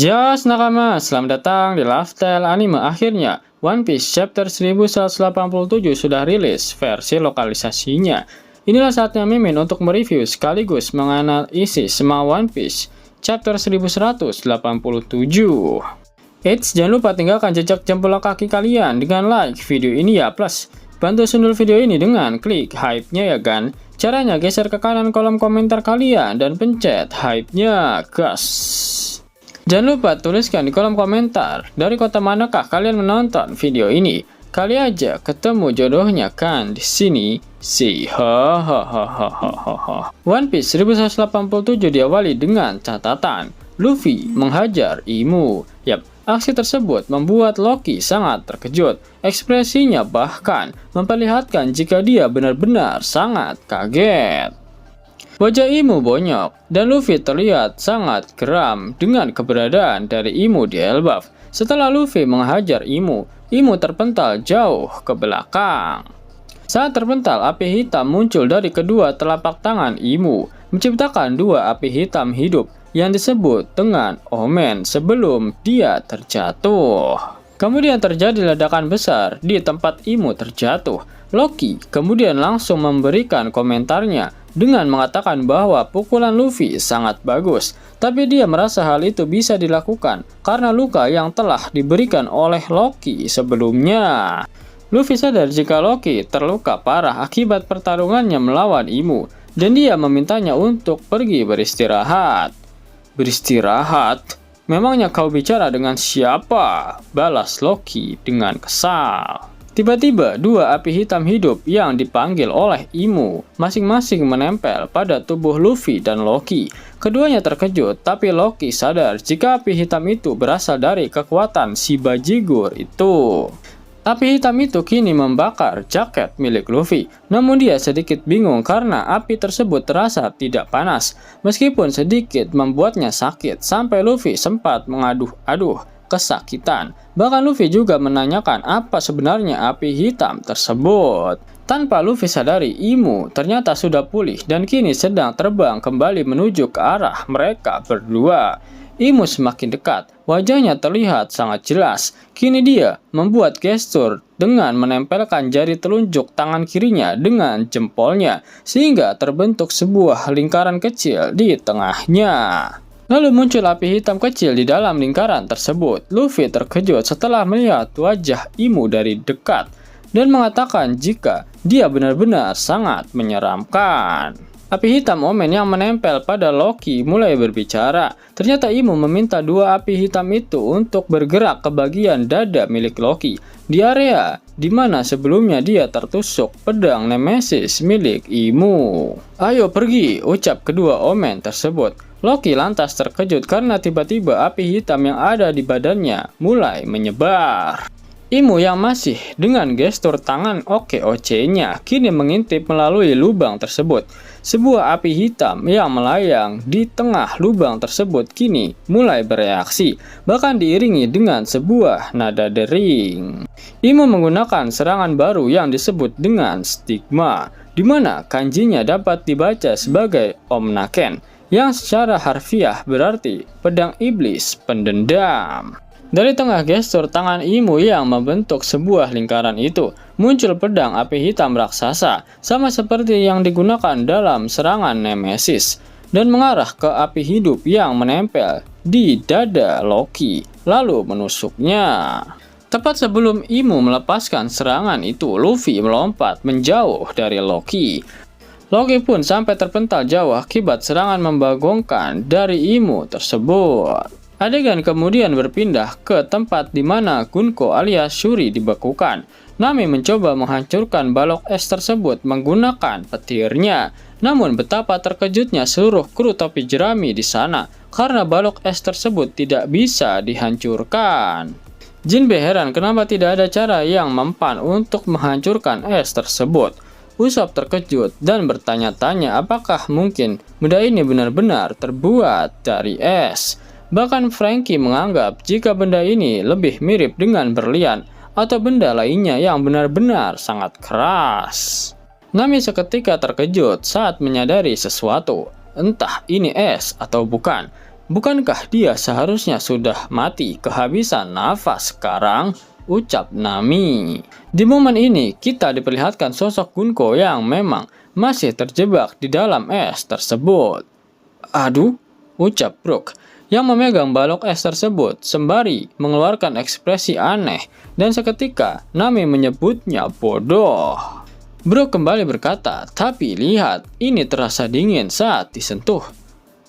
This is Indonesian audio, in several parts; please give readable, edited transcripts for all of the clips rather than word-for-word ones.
Yos nakama, selamat datang di Lifestyle Anime. Akhirnya, One Piece chapter 1187 sudah rilis versi lokalisasinya. Inilah saatnya Mimin untuk mereview sekaligus menganalisis semua One Piece chapter 1187. Eits, jangan lupa tinggalkan jejak jempol kaki kalian dengan like video ini ya, plus bantu sundul video ini dengan klik hype-nya ya kan. Caranya geser ke kanan kolom komentar kalian dan pencet hype-nya, gas. Jangan lupa tuliskan di kolom komentar dari kota manakah kalian menonton video ini. Kali aja ketemu jodohnya kan di sini. One Piece 1187 diawali dengan catatan Luffy menghajar Imu. Yap, aksi tersebut membuat Loki sangat terkejut. Ekspresinya bahkan memperlihatkan jika dia benar-benar sangat kaget. Wajah Imu bonyok, dan Luffy terlihat sangat geram dengan keberadaan dari Imu di Elbaf. Setelah Luffy menghajar Imu, Imu terpental jauh ke belakang. Saat terpental, api hitam muncul dari kedua telapak tangan Imu, menciptakan dua api hitam hidup yang disebut dengan Omen sebelum dia terjatuh. Kemudian terjadi ledakan besar di tempat Imu terjatuh. Loki kemudian langsung memberikan komentarnya dengan mengatakan bahwa pukulan Luffy sangat bagus, tapi dia merasa hal itu bisa dilakukan karena luka yang telah diberikan oleh Loki sebelumnya. Luffy sadar jika Loki terluka parah akibat pertarungannya melawan Imu, dan dia memintanya untuk pergi beristirahat. Beristirahat? Memangnya kau bicara dengan siapa? Balas Loki dengan kesal. Tiba-tiba dua api hitam hidup yang dipanggil oleh Imu masing-masing menempel pada tubuh Luffy dan Loki. Keduanya terkejut, tapi Loki sadar jika api hitam itu berasal dari kekuatan si bajigur itu. Api hitam itu kini membakar jaket milik Luffy, namun dia sedikit bingung karena api tersebut terasa tidak panas, meskipun sedikit membuatnya sakit sampai Luffy sempat mengaduh-aduh kesakitan. Bahkan Luffy juga menanyakan apa sebenarnya api hitam tersebut. Tanpa Luffy sadari, Imu ternyata sudah pulih dan kini sedang terbang kembali menuju ke arah mereka berdua. Imu semakin dekat, wajahnya terlihat sangat jelas. Kini dia membuat gestur dengan menempelkan jari telunjuk tangan kirinya dengan jempolnya, sehingga terbentuk sebuah lingkaran kecil di tengahnya. Lalu muncul api hitam kecil di dalam lingkaran tersebut. Luffy terkejut setelah melihat wajah Imu dari dekat dan mengatakan jika dia benar-benar sangat menyeramkan. Api hitam Omen yang menempel pada Loki mulai berbicara. Ternyata Imu meminta dua api hitam itu untuk bergerak ke bagian dada milik Loki, di area di mana sebelumnya dia tertusuk pedang Nemesis milik Imu. Ayo pergi, ucap kedua Omen tersebut. Loki lantas terkejut karena tiba-tiba api hitam yang ada di badannya mulai menyebar. Imu yang masih dengan gestur tangan oke-oce-nya kini mengintip melalui lubang tersebut. Sebuah api hitam yang melayang di tengah lubang tersebut kini mulai bereaksi, bahkan diiringi dengan sebuah nada dering. Imu menggunakan serangan baru yang disebut dengan stigma, di mana kanjinya dapat dibaca sebagai Omnaken, yang secara harfiah berarti pedang iblis pendendam. Dari tengah gestur tangan Imu yang membentuk sebuah lingkaran itu, muncul pedang api hitam raksasa, sama seperti yang digunakan dalam serangan Nemesis, dan mengarah ke api hidup yang menempel di dada Loki, lalu menusuknya. Tepat sebelum Imu melepaskan serangan itu, Luffy melompat menjauh dari Loki. Loki pun sampai terpental jauh akibat serangan membagongkan dari Imu tersebut. Adegan kemudian berpindah ke tempat di mana Gunko alias Shuri dibekukan. Nami mencoba menghancurkan balok es tersebut menggunakan petirnya. Namun betapa terkejutnya seluruh kru topi jerami di sana karena balok es tersebut tidak bisa dihancurkan. Jinbe heran kenapa tidak ada cara yang mempan untuk menghancurkan es tersebut. Usopp terkejut dan bertanya-tanya apakah mungkin benda ini benar-benar terbuat dari es. Bahkan Franky menganggap jika benda ini lebih mirip dengan berlian atau benda lainnya yang benar-benar sangat keras. Nami seketika terkejut saat menyadari sesuatu, entah ini es atau bukan. Bukankah dia seharusnya sudah mati kehabisan nafas sekarang? Ucap Nami. Di momen ini, kita diperlihatkan sosok Gunko yang memang masih terjebak di dalam es tersebut. Aduh, ucap Brook yang memegang balok es tersebut sembari mengeluarkan ekspresi aneh, dan seketika Nami menyebutnya bodoh. Brook kembali berkata, tapi lihat, ini terasa dingin saat disentuh.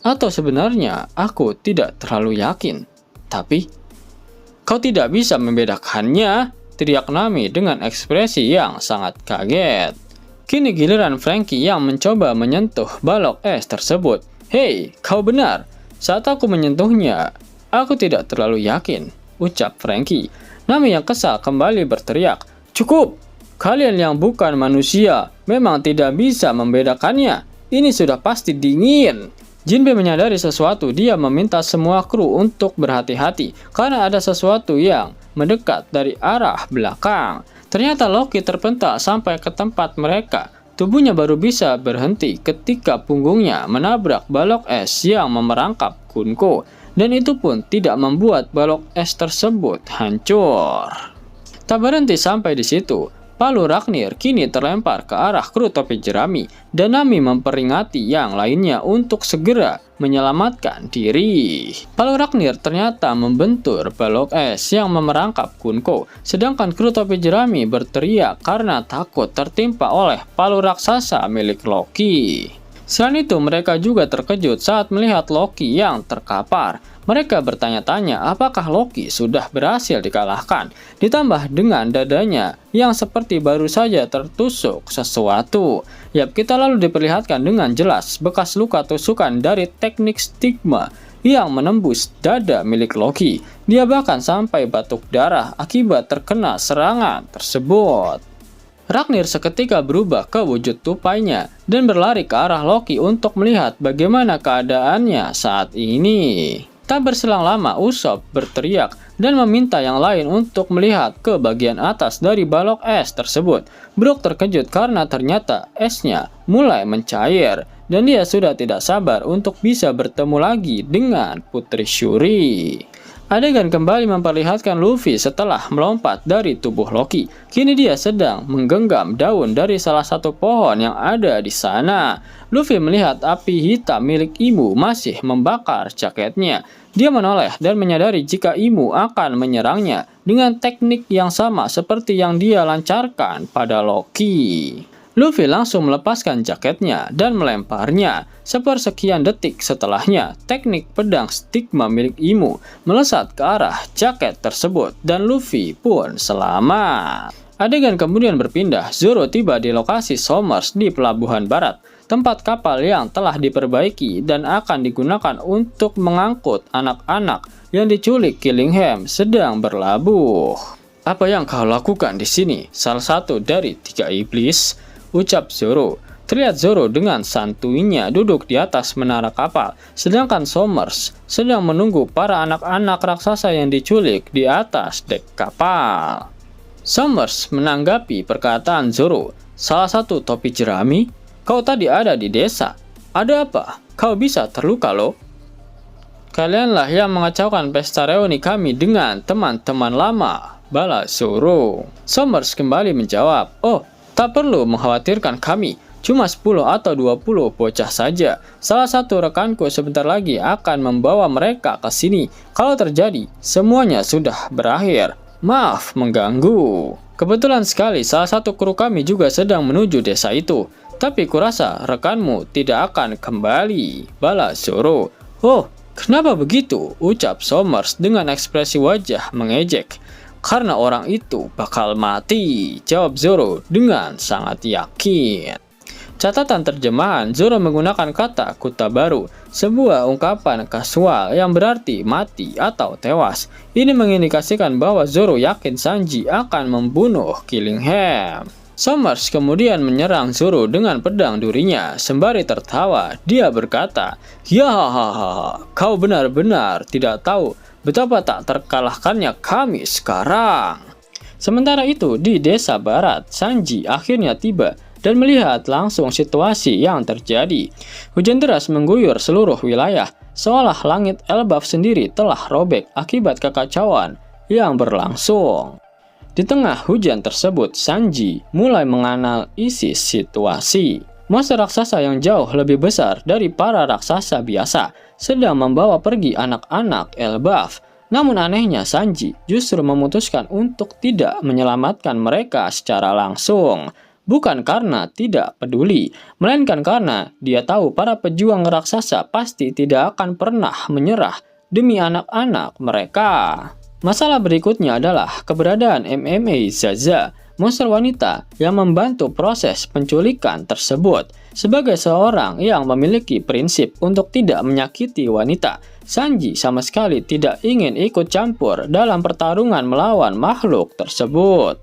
Atau sebenarnya aku tidak terlalu yakin. Tapi, kau tidak bisa membedakannya, teriak Nami dengan ekspresi yang sangat kaget. Kini giliran Frankie yang mencoba menyentuh balok es tersebut. Hei, kau benar. Saat aku menyentuhnya, aku tidak terlalu yakin, ucap Frankie. Nami yang kesal kembali berteriak, cukup! Kalian yang bukan manusia memang tidak bisa membedakannya. Ini sudah pasti dingin. Jinbe menyadari sesuatu, dia meminta semua kru untuk berhati-hati karena ada sesuatu yang mendekat dari arah belakang. Ternyata Loki terpental sampai ke tempat mereka. Tubuhnya baru bisa berhenti ketika punggungnya menabrak balok es yang memerangkap Gunko, dan itu pun tidak membuat balok es tersebut hancur. Tak berhenti sampai di situ. Palu Ragnir kini terlempar ke arah kru topi jerami, dan Nami memperingati yang lainnya untuk segera menyelamatkan diri. Palu Ragnir ternyata membentur balok es yang memerangkap Gunko, sedangkan kru topi jerami berteriak karena takut tertimpa oleh palu raksasa milik Loki. Selain itu, mereka juga terkejut saat melihat Loki yang terkapar. Mereka bertanya-tanya apakah Loki sudah berhasil dikalahkan, ditambah dengan dadanya yang seperti baru saja tertusuk sesuatu. Yap, kita lalu diperlihatkan dengan jelas bekas luka tusukan dari teknik stigma yang menembus dada milik Loki. Dia bahkan sampai batuk darah akibat terkena serangan tersebut. Ragnir seketika berubah ke wujud tupainya dan berlari ke arah Loki untuk melihat bagaimana keadaannya saat ini. Tak berselang lama, Usopp berteriak dan meminta yang lain untuk melihat ke bagian atas dari balok es tersebut. Brook terkejut karena ternyata esnya mulai mencair dan dia sudah tidak sabar untuk bisa bertemu lagi dengan Putri Shuri. Adegan kembali memperlihatkan Luffy setelah melompat dari tubuh Loki. Kini dia sedang menggenggam daun dari salah satu pohon yang ada di sana. Luffy melihat api hitam milik Imu masih membakar jaketnya. Dia menoleh dan menyadari jika Imu akan menyerangnya dengan teknik yang sama seperti yang dia lancarkan pada Loki. Luffy langsung melepaskan jaketnya dan melemparnya. Sepersekian detik setelahnya, teknik pedang stigma milik Imu melesat ke arah jaket tersebut dan Luffy pun selamat. Adegan kemudian berpindah, Zoro tiba di lokasi Somers di Pelabuhan Barat, tempat kapal yang telah diperbaiki dan akan digunakan untuk mengangkut anak-anak yang diculik Killingham sedang berlabuh. Apa yang kau lakukan di sini? Salah satu dari 3 iblis, ucap Zoro. Terlihat Zoro dengan santuinya duduk di atas menara kapal, sedangkan Somers sedang menunggu para anak-anak raksasa yang diculik di atas dek kapal. Somers menanggapi perkataan Zoro. Salah satu topi jerami, kau tadi ada di desa. Ada apa? Kau bisa terluka loh. Kalianlah yang mengacaukan pesta reuni kami dengan teman-teman lama, balas Zoro. Somers kembali menjawab, oh, tak perlu mengkhawatirkan kami, cuma 10 atau 20 bocah saja. Salah satu rekanku sebentar lagi akan membawa mereka ke sini. Kalau terjadi, semuanya sudah berakhir. Maaf mengganggu. Kebetulan sekali salah satu kru kami juga sedang menuju desa itu. Tapi kurasa rekanmu tidak akan kembali, balas Zoro. Oh, kenapa begitu? Ucap Somers dengan ekspresi wajah mengejek. Karena orang itu bakal mati, jawab Zoro dengan sangat yakin. Catatan terjemahan, Zoro menggunakan kata kuta baru, sebuah ungkapan kasual yang berarti mati atau tewas. Ini mengindikasikan bahwa Zoro yakin Sanji akan membunuh Killingham. Somers kemudian menyerang Zoro dengan pedang durinya. Sembari tertawa, dia berkata, "Ya hahaha, kau benar-benar tidak tahu betapa tak terkalahkannya kami sekarang." Sementara itu, di desa barat, Sanji akhirnya tiba dan melihat langsung situasi yang terjadi. Hujan deras mengguyur seluruh wilayah, seolah langit Elbaf sendiri telah robek akibat kekacauan yang berlangsung. Di tengah hujan tersebut, Sanji mulai menganalisis situasi. Monster raksasa yang jauh lebih besar dari para raksasa biasa sedang membawa pergi anak-anak Elbaf. Namun anehnya, Sanji justru memutuskan untuk tidak menyelamatkan mereka secara langsung. Bukan karena tidak peduli, melainkan karena dia tahu para pejuang raksasa pasti tidak akan pernah menyerah demi anak-anak mereka. Masalah berikutnya adalah keberadaan MMA Zaza, monster wanita yang membantu proses penculikan tersebut. Sebagai seorang yang memiliki prinsip untuk tidak menyakiti wanita, Sanji sama sekali tidak ingin ikut campur dalam pertarungan melawan makhluk tersebut.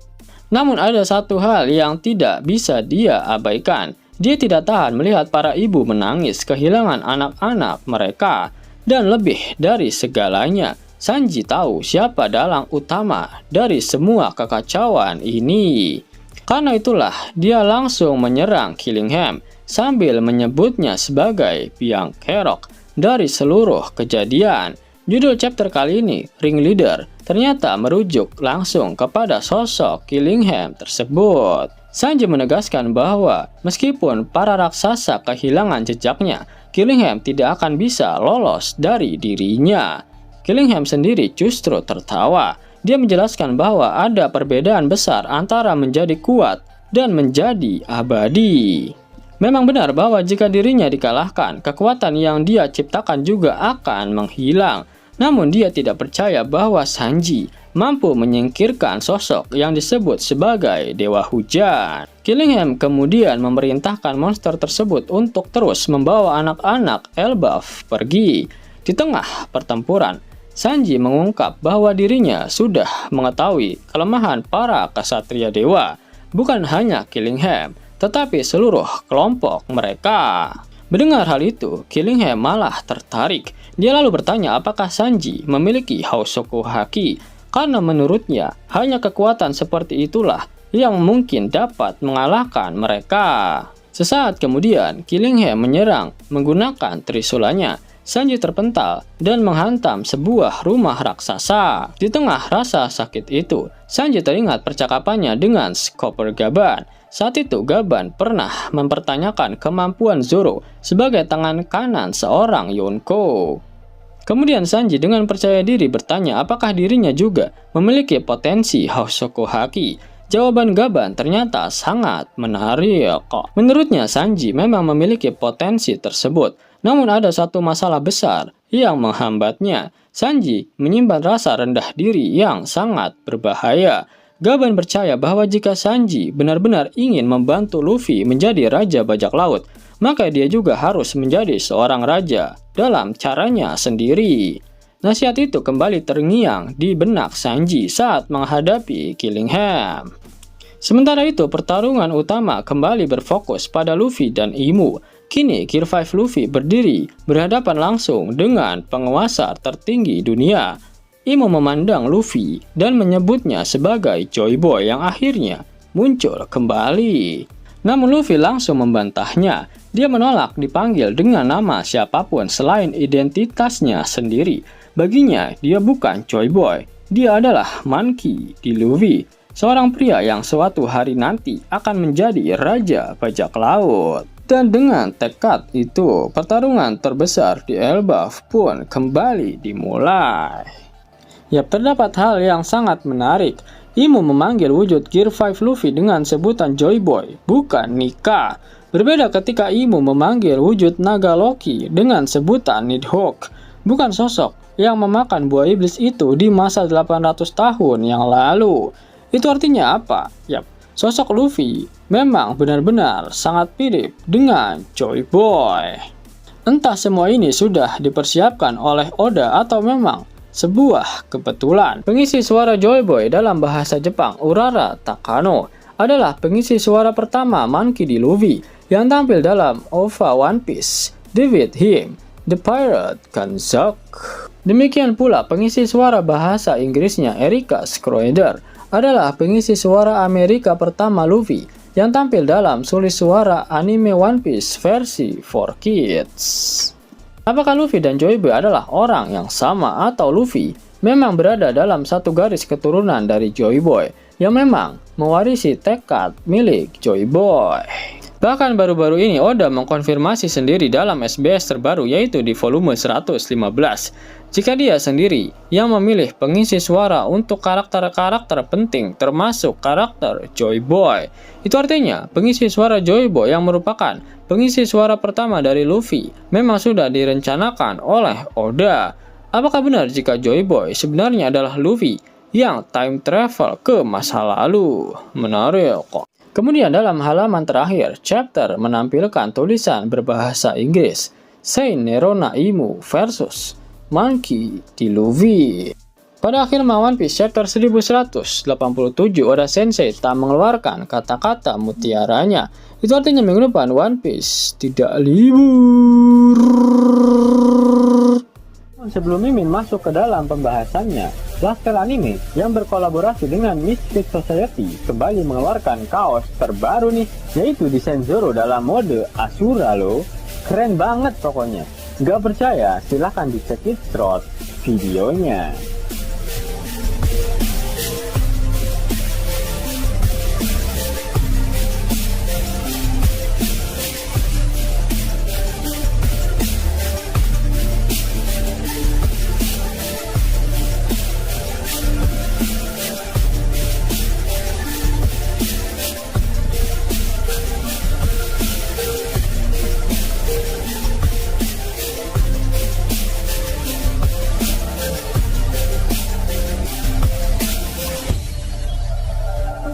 Namun ada satu hal yang tidak bisa dia abaikan. Dia tidak tahan melihat para ibu menangis kehilangan anak-anak mereka. Dan lebih dari segalanya, Sanji tahu siapa dalang utama dari semua kekacauan ini. Karena itulah dia langsung menyerang Killingham sambil menyebutnya sebagai biang kerok dari seluruh kejadian. Judul chapter kali ini, Ringleader, ternyata merujuk langsung kepada sosok Killingham tersebut. Sanji menegaskan bahwa meskipun para raksasa kehilangan jejaknya, Killingham tidak akan bisa lolos dari dirinya. Killingham sendiri justru tertawa. Dia menjelaskan bahwa ada perbedaan besar antara menjadi kuat dan menjadi abadi. Memang benar bahwa jika dirinya dikalahkan, kekuatan yang dia ciptakan juga akan menghilang. Namun dia tidak percaya bahwa Sanji mampu menyingkirkan sosok yang disebut sebagai Dewa Hujan. Killingham kemudian memerintahkan monster tersebut untuk terus membawa anak-anak Elbaf pergi. Di tengah pertempuran, Sanji mengungkap bahwa dirinya sudah mengetahui kelemahan para kesatria dewa, bukan hanya Killingham, tetapi seluruh kelompok mereka. Mendengar hal itu, Killingham malah tertarik. Dia lalu bertanya apakah Sanji memiliki Housoku Haki, karena menurutnya hanya kekuatan seperti itulah yang mungkin dapat mengalahkan mereka. Sesaat kemudian, Killingham menyerang menggunakan trisulanya. Sanji terpental dan menghantam sebuah rumah raksasa. Di tengah rasa sakit itu, Sanji teringat percakapannya dengan Copper Gaban. Saat itu Gaban pernah mempertanyakan kemampuan Zoro sebagai tangan kanan seorang Yonko. Kemudian Sanji dengan percaya diri bertanya apakah dirinya juga memiliki potensi Housoku Haki. Jawaban Gaban ternyata sangat menarik. Menurutnya Sanji memang memiliki potensi tersebut. Namun ada satu masalah besar yang menghambatnya. Sanji menyimpan rasa rendah diri yang sangat berbahaya. Gaban percaya bahwa jika Sanji benar-benar ingin membantu Luffy menjadi Raja Bajak Laut, maka dia juga harus menjadi seorang raja dalam caranya sendiri. Nasihat itu kembali terngiang di benak Sanji saat menghadapi Killingham. Sementara itu, pertarungan utama kembali berfokus pada Luffy dan Imu. Kini, Gear 5 Luffy berdiri berhadapan langsung dengan penguasa tertinggi dunia. Imu memandang Luffy dan menyebutnya sebagai Joy Boy yang akhirnya muncul kembali. Namun Luffy langsung membantahnya. Dia menolak dipanggil dengan nama siapapun selain identitasnya sendiri. Baginya, dia bukan Joy Boy. Dia adalah Monkey D. Luffy, seorang pria yang suatu hari nanti akan menjadi Raja Bajak Laut. Dan dengan tekad itu, pertarungan terbesar di Elbaf pun kembali dimulai. Terdapat hal yang sangat menarik. Imu memanggil wujud Gear 5 Luffy dengan sebutan Joy Boy, bukan Nika. Berbeda ketika Imu memanggil wujud naga Loki dengan sebutan Nidhogg, bukan sosok yang memakan buah iblis itu di masa 800 tahun yang lalu. Itu artinya apa? Sosok Luffy memang benar-benar sangat mirip dengan Joy Boy. Entah semua ini sudah dipersiapkan oleh Oda atau memang sebuah kebetulan. Pengisi suara Joy Boy dalam bahasa Jepang, Urara Takano, adalah pengisi suara pertama Monkey D. Luffy yang tampil dalam OVA One Piece, With Him, The Pirate Kanzak. Demikian pula pengisi suara bahasa Inggrisnya Erika Schroeder adalah pengisi suara Amerika pertama Luffy yang tampil dalam sulis suara anime One Piece versi 4Kids. Apakah Luffy dan Joy Boy adalah orang yang sama atau Luffy memang berada dalam satu garis keturunan dari Joy Boy yang memang mewarisi tekad milik Joy Boy? Bahkan baru-baru ini Oda mengkonfirmasi sendiri dalam SBS terbaru yaitu di volume 115 jika dia sendiri yang memilih pengisi suara untuk karakter-karakter penting termasuk karakter Joy Boy. Itu artinya pengisi suara Joy Boy yang merupakan pengisi suara pertama dari Luffy memang sudah direncanakan oleh Oda. Apakah benar jika Joy Boy sebenarnya adalah Luffy yang time travel ke masa lalu? Menarik kok. Kemudian dalam halaman terakhir, chapter menampilkan tulisan berbahasa Inggris, Saint Nerona Imu versus Monkey D. Luffy. Pada akhir One Piece chapter 1187, Oda Sensei tak mengeluarkan kata-kata mutiaranya. Itu artinya minggu depan One Piece tidak libur. Sebelum Mimin masuk ke dalam pembahasannya, Lasker Anime yang berkolaborasi dengan Misfit Society kembali mengeluarkan kaos terbaru nih, yaitu desain Zoro dalam mode Asura loh. Keren banget pokoknya. Gak percaya? Silahkan dicek thread videonya.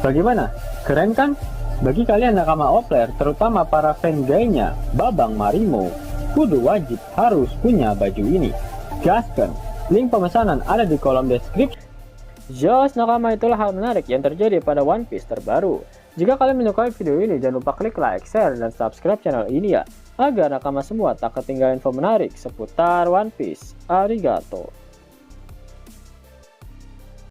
Bagaimana? Keren kan? Bagi kalian nakama Opler, terutama para fan gaynya Babang Marimo, kudu wajib harus punya baju ini. Gaskan, link pemesanan ada di kolom deskripsi. Jos nakama, itulah hal menarik yang terjadi pada One Piece terbaru. Jika kalian menyukai video ini, jangan lupa klik like, share, dan subscribe channel ini ya, agar nakama semua tak ketinggalan info menarik seputar One Piece. Arigato.